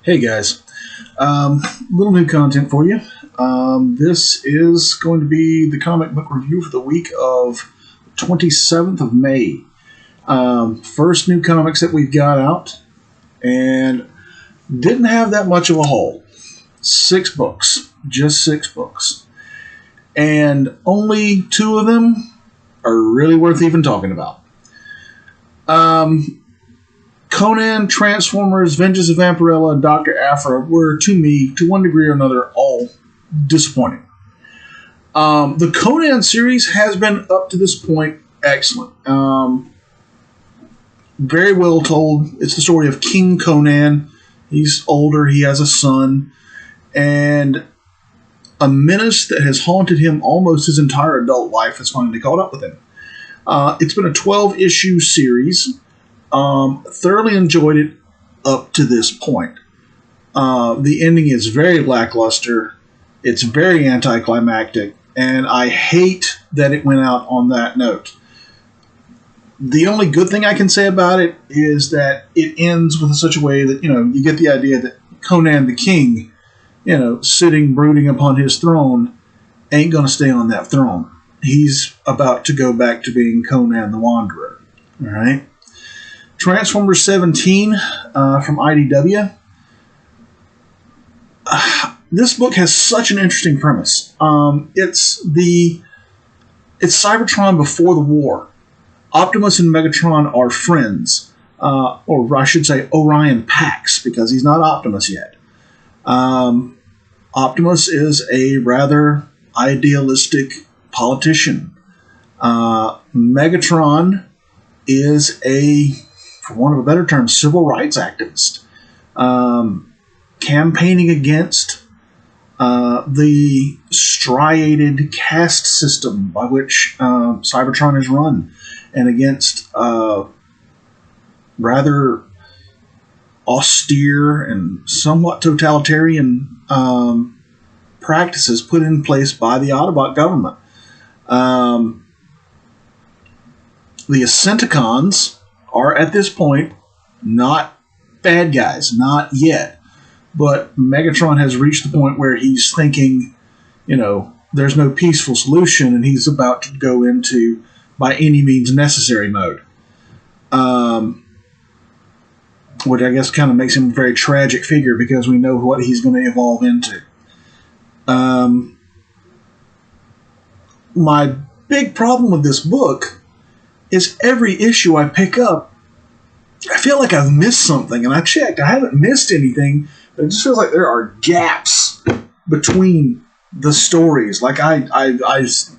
Hey guys, little new content for you. This is going to be the comic book review for the week of 27th of May. First new comics that we've got out, and didn't have that much of a haul. 6 books, just 6 books. And only 2 of them are really worth even talking about. Conan, Transformers, Vengeance of Vampirella, and Dr. Aphra were, to me, to one degree or another, all disappointing. The Conan series has been, up to this point, excellent. Very well told. It's the story of King Conan. He's older, he has a son, and a menace that has haunted him almost his entire adult life has finally caught up with him. It's been a 12-issue series. Thoroughly enjoyed it up to this point. The ending is very lackluster. It's very anticlimactic, and I hate that it went out on that note. The only good thing I can say about it is that it ends with such a way that, you get the idea that Conan the King, sitting brooding upon his throne, ain't going to stay on that throne. He's about to go back to being Conan the Wanderer. All right? Transformers 17 from IDW. This book has such an interesting premise. It's Cybertron before the war. Optimus and Megatron are friends, or I should say Orion Pax, because he's not Optimus yet. Optimus is a rather idealistic politician. Megatron is for want of a better term, civil rights activist, campaigning against the striated caste system by which Cybertron is run, and against rather austere and somewhat totalitarian practices put in place by the Autobot government. The Ascenticons are at this point not bad guys, not yet. But Megatron has reached the point where he's thinking, there's no peaceful solution, and he's about to go into by any means necessary mode. Which I guess kind of makes him a very tragic figure because we know what he's going to evolve into. My big problem with this book is every issue I pick up, I feel like I've missed something, and I checked. I haven't missed anything, but it just feels like there are gaps between the stories. Like there's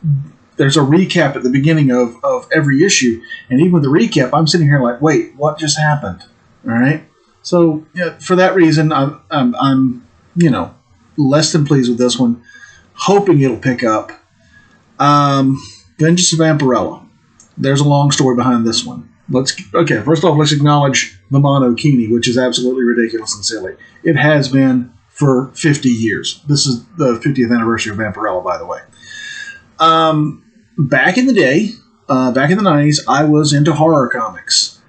a recap at the beginning of every issue, and even with the recap, I'm sitting here like, wait, what just happened? All right. So for that reason, I'm less than pleased with this one. Hoping it'll pick up. Vengeance of Vampirella. There's a long story behind this one. First off, let's acknowledge the Mono Kini, which is absolutely ridiculous and silly. It has been for 50 years. This is the 50th anniversary of Vampirella, by the way. Back in the day, back in the 90s, I was into horror comics.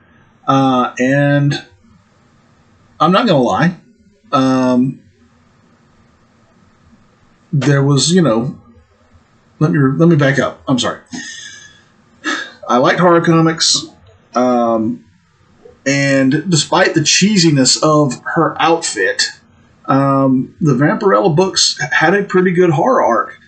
And I'm not going to lie. There was, let me back up. I'm sorry. I liked horror comics. And despite the cheesiness of her outfit, the Vampirella books had a pretty good horror arc.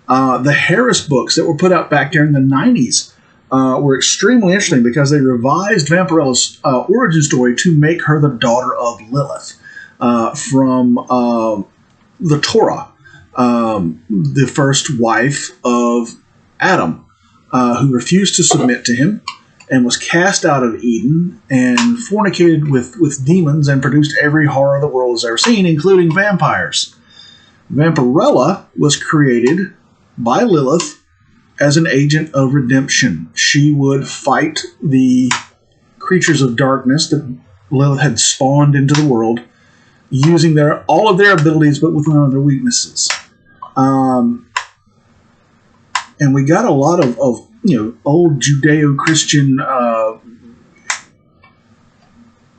The Harris books that were put out back during the 90s were extremely interesting because they revised Vampirella's origin story to make her the daughter of Lilith from the Torah, the first wife of Adam, who refused to submit to him and was cast out of Eden and fornicated with demons and produced every horror the world has ever seen, including vampires. Vampirella was created by Lilith as an agent of redemption. She would fight the creatures of darkness that Lilith had spawned into the world, using all of their abilities but with none of their weaknesses. And we got a lot of old Judeo-Christian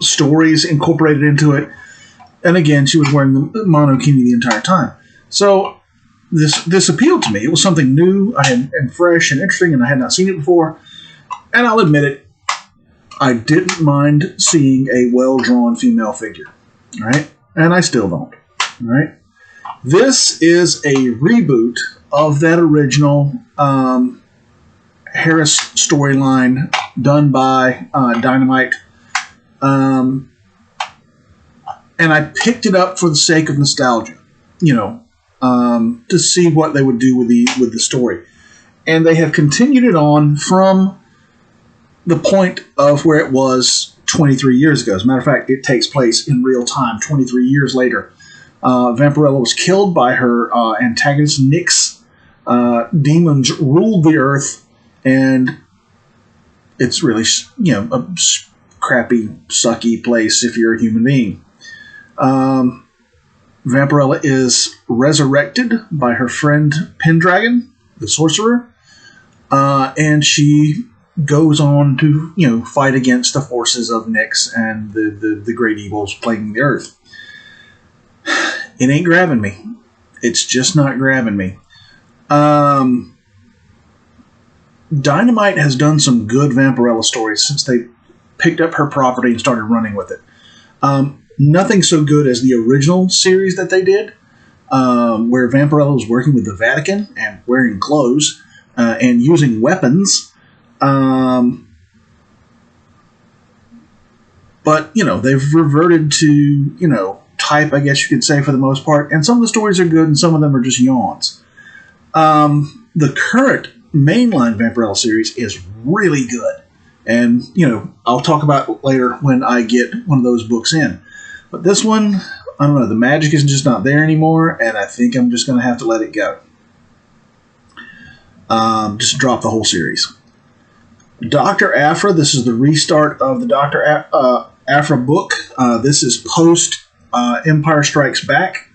stories incorporated into it. And again, she was wearing the monokini the entire time. So this appealed to me. It was something new and fresh and interesting, and I had not seen it before. And I'll admit it, I didn't mind seeing a well-drawn female figure. All right? And I still don't. All right? This is a reboot of that original Harris storyline done by Dynamite. And I picked it up for the sake of nostalgia, to see what they would do with the story. And they have continued it on from the point of where it was 23 years ago. As a matter of fact, it takes place in real time, 23 years later. Vampirella was killed by her antagonist, Nyx. Demons ruled the earth, and it's really, a crappy, sucky place if you're a human being. Vampirella is resurrected by her friend Pendragon, the sorcerer, and she goes on to, fight against the forces of Nyx and the great evils plaguing the earth. It ain't grabbing me. It's just not grabbing me. Dynamite has done some good Vampirella stories since they picked up her property and started running with it. Nothing so good as the original series that they did, where Vampirella was working with the Vatican and wearing clothes and using weapons. But, they've reverted to, type, I guess you could say, for the most part. And some of the stories are good and some of them are just yawns. The current mainline Vampirella series is really good. And, I'll talk about it later when I get one of those books in. But this one, I don't know, the magic is just not there anymore, and I think I'm just going to have to let it go. Just drop the whole series. Dr. Aphra, this is the restart of the Dr. Aphra book. This is post Empire Strikes Back.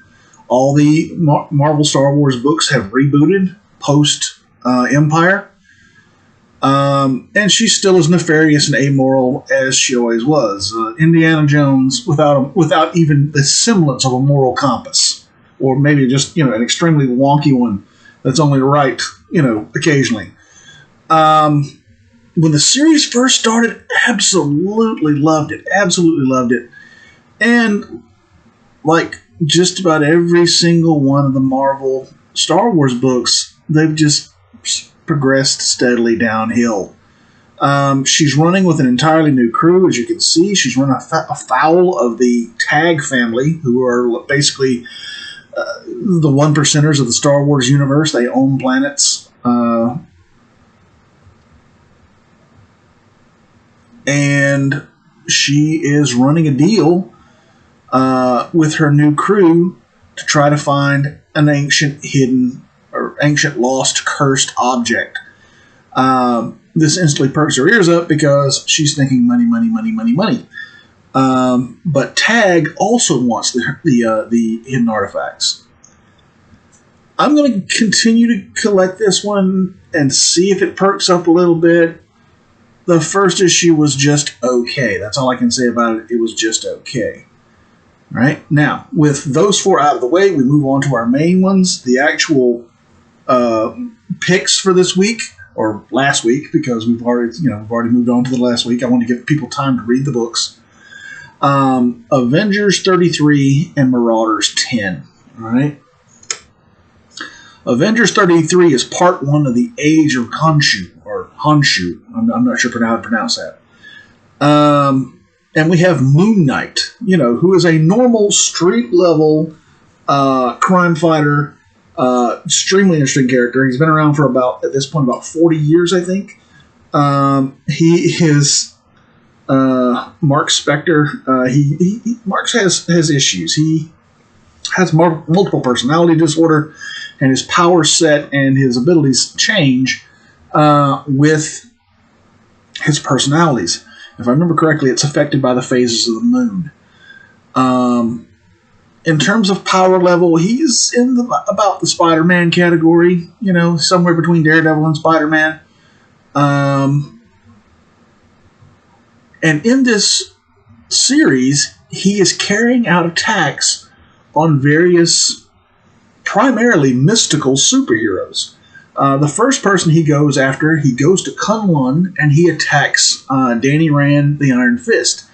All the Marvel Star Wars books have rebooted post Empire. And she's still as nefarious and amoral as she always was. Indiana Jones without even the semblance of a moral compass. Or maybe just, an extremely wonky one that's only right, occasionally. When the series first started, absolutely loved it. Absolutely loved it. And, like, just about every single one of the Marvel Star Wars books, they've just progressed steadily downhill. She's running with an entirely new crew, as you can see. She's run afoul of the Tag family, who are basically the one percenters of the Star Wars universe. They own planets. And she is running a deal with her new crew to try to find an ancient hidden or ancient lost cursed object. This instantly perks her ears up because she's thinking money, money, money, money, money. But Tag also wants the hidden artifacts. I'm going to continue to collect this one and see if it perks up a little bit. The first issue was just okay. That's all I can say about it. It was just okay. All right. Now, with those four out of the way, we move on to our main ones. The actual picks for this week or last week, because we've already moved on to the last week. I want to give people time to read the books. Avengers 33 and Marauders 10. All right. Avengers 33 is part one of the Age of Khonshu, or Honshu. I'm not sure how to pronounce that. And we have Moon Knight, who is a normal street-level crime fighter, extremely interesting character. He's been around for at this point, about 40 years, I think. He is Mark Spector. Mark has issues. He has multiple personality disorder, and his power set and his abilities change with his personalities. If I remember correctly, it's affected by the phases of the moon. In terms of power level, he's in about the Spider-Man category, somewhere between Daredevil and Spider-Man. And in this series, he is carrying out attacks on various, primarily mystical superheroes. The first person he goes after, he goes to Conan and he attacks Danny Rand, the Iron Fist.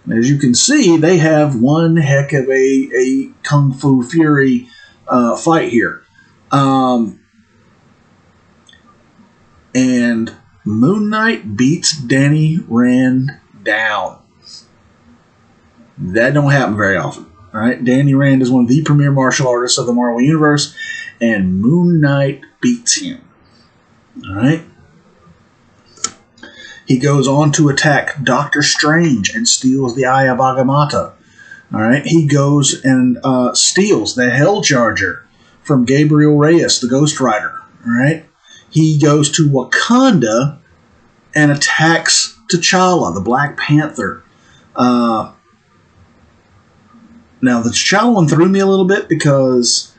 And as you can see, they have one heck of a Kung Fu Fury fight here. And Moon Knight beats Danny Rand down. That don't happen very often. All right? Danny Rand is one of the premier martial artists of the Marvel Universe, and Moon Knight beats him. All right? He goes on to attack Doctor Strange and steals the Eye of Agamotto. All right? He goes and steals the Hell Charger from Gabriel Reyes, the Ghost Rider. All right? He goes to Wakanda and attacks T'Challa, the Black Panther. Now, the T'Challa one threw me a little bit because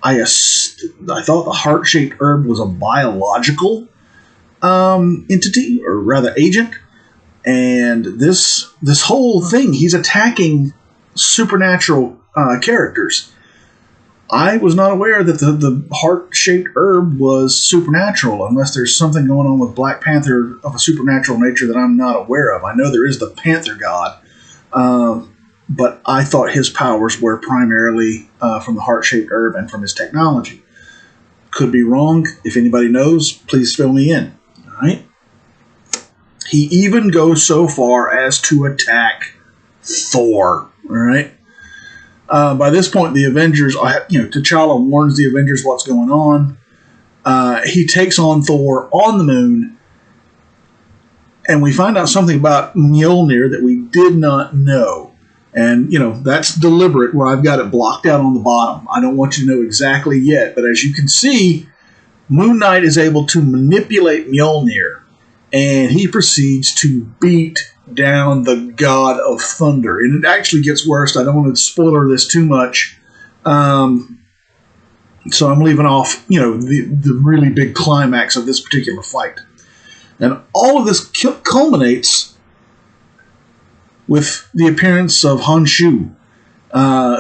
I thought the heart-shaped herb was a biological entity, or rather agent. And this whole thing, he's attacking supernatural characters. I was not aware that the heart-shaped herb was supernatural, unless there's something going on with Black Panther of a supernatural nature that I'm not aware of. I know there is the Panther God, but I thought his powers were primarily from the heart-shaped herb and from his technology. Could be wrong. If anybody knows, please fill me in. All right. He even goes so far as to attack Thor. All right. By this point, the Avengers, T'Challa warns the Avengers what's going on. He takes on Thor on the moon, and we find out something about Mjolnir that we did not know. And, that's deliberate, where I've got it blocked out on the bottom. I don't want you to know exactly yet, but as you can see, Moon Knight is able to manipulate Mjolnir, and he proceeds to beat down the God of Thunder. And it actually gets worse. I don't want to spoiler this too much. So I'm leaving off, the really big climax of this particular fight. And all of this culminates with the appearance of Honshu,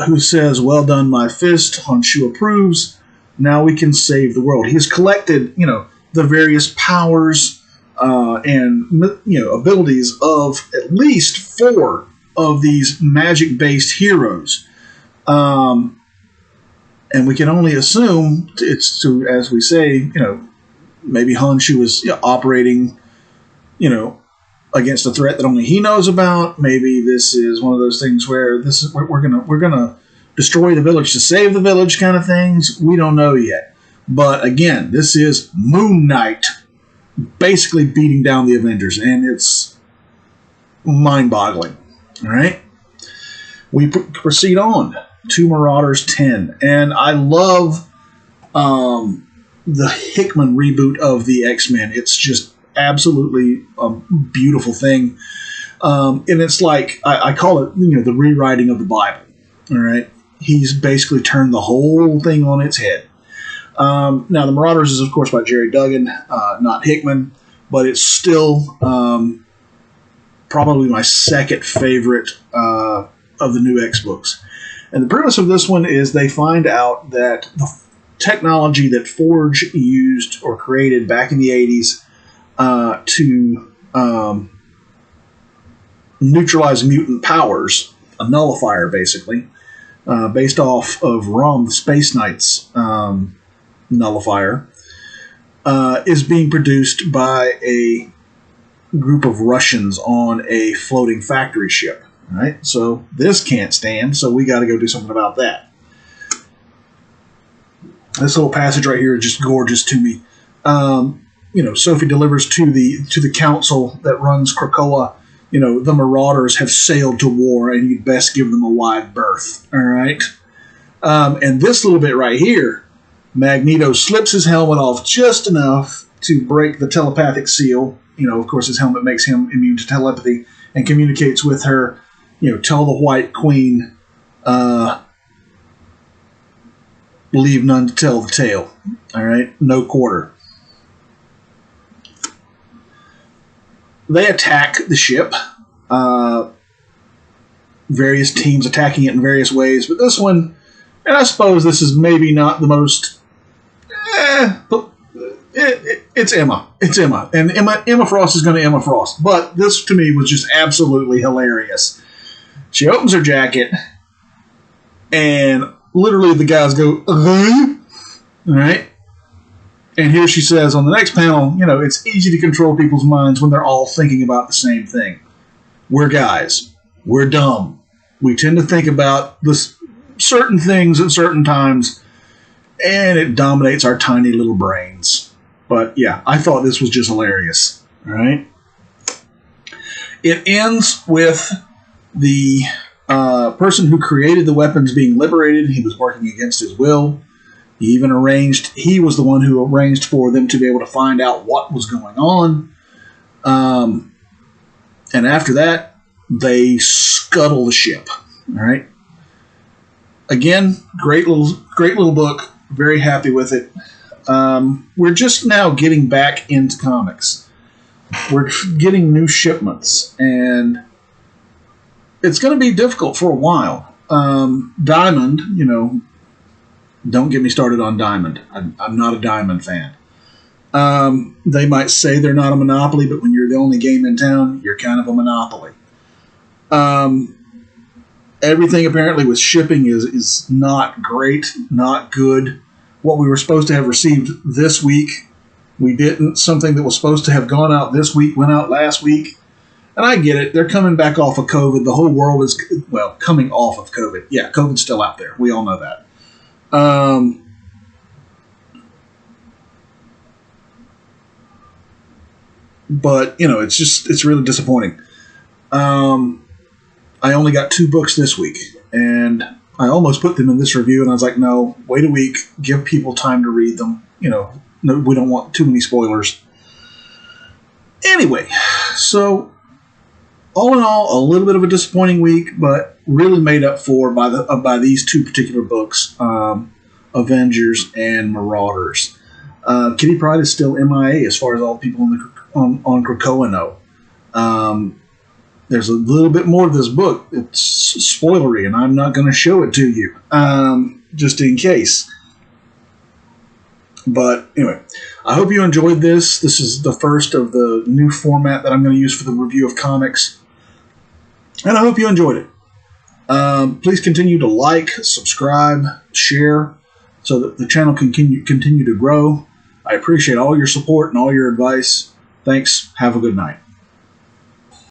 who says, "Well done, my fist." Honshu approves. Now we can save the world. He has collected, the various powers and abilities of at least 4 of these magic-based heroes, and we can only assume it's to, as we say, maybe Honshu is operating, against a threat that only he knows about. Maybe this is one of those things where we're gonna destroy the village to save the village kind of things. We don't know yet. But again, this is Moon Knight basically beating down the Avengers, and it's mind-boggling. All right, we proceed on to Marauders 10, and I love the Hickman reboot of the X-Men. It's just absolutely a beautiful thing, and it's like I call it, the rewriting of the Bible. All right, he's basically turned the whole thing on its head. Now, the Marauders is, of course, by Jerry Duggan, not Hickman, but it's still probably my second favorite of the new X books. And the premise of this one is they find out that the technology that Forge used or created back in the 80s to neutralize mutant powers, a nullifier basically, based off of Rom, the Space Knight's nullifier, is being produced by a group of Russians on a floating factory ship. Right? So this can't stand, so we got to go do something about that. This little passage right here is just gorgeous to me. Sophie delivers to the council that runs Krakoa, the Marauders have sailed to war, and you'd best give them a wide berth. All right? And this little bit right here, Magneto slips his helmet off just enough to break the telepathic seal. Of course, his helmet makes him immune to telepathy, and communicates with her, tell the White Queen, leave none to tell the tale. All right? No quarter. They attack the ship. various teams attacking it in various ways. But this one, and I suppose this is maybe not the most, but it's Emma. It's Emma. And Emma Frost is going to Emma Frost. But this, to me, was just absolutely hilarious. She opens her jacket, and literally the guys go, all right? And here she says on the next panel, it's easy to control people's minds when they're all thinking about the same thing. We're guys. We're dumb. We tend to think about this certain things at certain times, and it dominates our tiny little brains. But yeah, I thought this was just hilarious. All right. It ends with the person who created the weapons being liberated. He was working against his will. He was the one who arranged for them to be able to find out what was going on. And after that, they scuttle the ship. All right. Again, great little book. Very happy with it. We're just now getting back into comics. We're getting new shipments, and it's going to be difficult for a while. Diamond, don't get me started on Diamond. I'm not a Diamond fan. They might say they're not a monopoly, but when you're the only game in town, you're kind of a monopoly. Everything apparently with shipping is not great, not good. What we were supposed to have received this week, we didn't. Something that was supposed to have gone out this week went out last week. And I get it. They're coming back off of COVID. The whole world is, coming off of COVID. Yeah, COVID's still out there. We all know that. But, it's really disappointing. I only got 2 books this week, and I almost put them in this review, and I was like, no, wait a week, give people time to read them. No, we don't want too many spoilers. Anyway, so all in all, a little bit of a disappointing week, but really made up for by these 2 particular books, Avengers and Marauders. Kitty Pryde is still MIA as far as all the people on Krakoa know. There's a little bit more to this book. It's spoilery, and I'm not going to show it to you, just in case. But anyway, I hope you enjoyed this. This is the first of the new format that I'm going to use for the review of comics, and I hope you enjoyed it. Please continue to like, subscribe, share, so that the channel can continue to grow. I appreciate all your support and all your advice. Thanks. Have a good night.